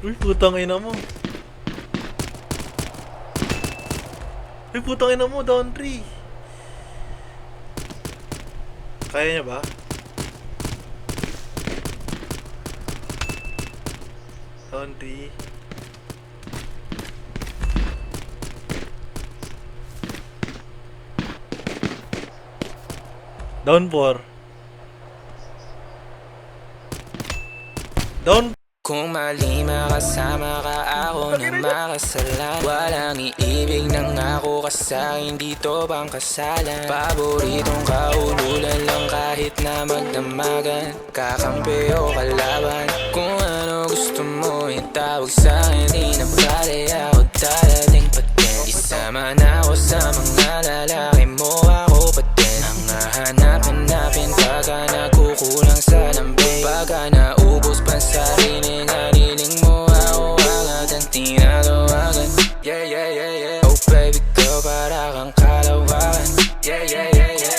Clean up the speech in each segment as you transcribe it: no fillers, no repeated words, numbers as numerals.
Uy, putang ina mo. Uy, putang ina mo, down 3. Kaya niya ba? Down 3. Down 4. Down. Kung mali makasama ka, ako na makasalan. Walang iibig ng ako ka sa'kin, dito bang kasalan? Paboritong kaululan lang kahit na magdamagan. Kakampi o kalaban, kung ano gusto mo itawag sa'kin. Di na bali ako dadating pa din. Isama na ako sa mga lalaki mo, ako pa din. Ang hahanap-hanapin pagka nagkukulang sa lambing. Pagka naubos pa sa sarili nga niling mo, ako agad ang tinatawagan. Yeah, yeah, yeah, yeah. Oh baby girl, para kang kalawakan. Yeah, yeah, yeah, yeah.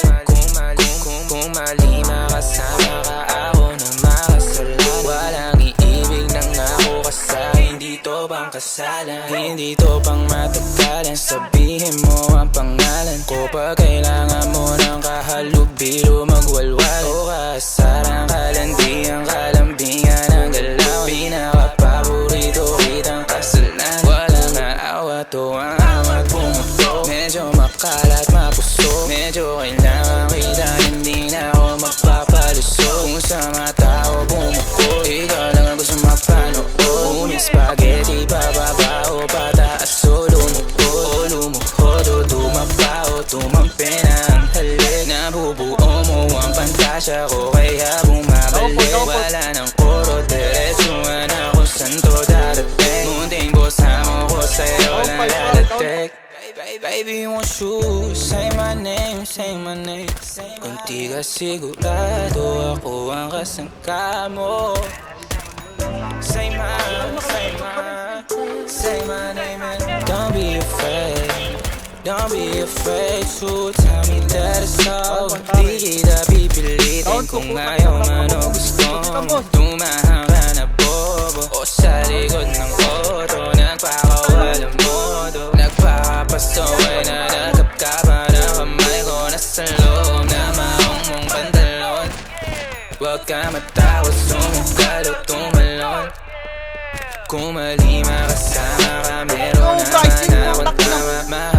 Kung mali makasama ka, ako na makasalan. Walang iibig ng ako ka sa'kin, dito bang kasalan? Hindi to pang matagalan, sabihin mo ang pangalan ko. Pag kailangan mo ng kahalubilo, magwalwal o kasarang kalandiang kalambingan ang galaw. Pinaka-paborito kitang kasalan. Walang naawa to ang awat pumutok. Medyo makalat mapuso, medyo kailangan kita, hindi na ako magpapalusot. Kung sa mata ko bumukod, ikaw lang ang gusto mapanood. Uling spaghetti, pababa o pataas o lumuhod. O lumuhod o tumapa o tumampi na ang halik. Nabubuo mo ang pantasya ko, kaya bumabalik. Wala ng koro, diretsuhan ako saan to darating. Munting bosamo ko sa'yo lang lalatik. Baby, won't you say my name, say my name. Kung di ka sigurado, ako ang kasangka mo. Say my name and don't be afraid. Don't be afraid to tell me that it's all. Di kita pipilitin kung ayaw man o gusto mo. Tumahan ka na bobo o sa likod ng auto, nagpakawalang modo. Nagpapasaway na nagkapkapan ang kamay ko, nasa loob na maong mong pantalon. Huwag ka matawa, sumugal o tumalon. Kung mali makasama ka, meron naman akong tama.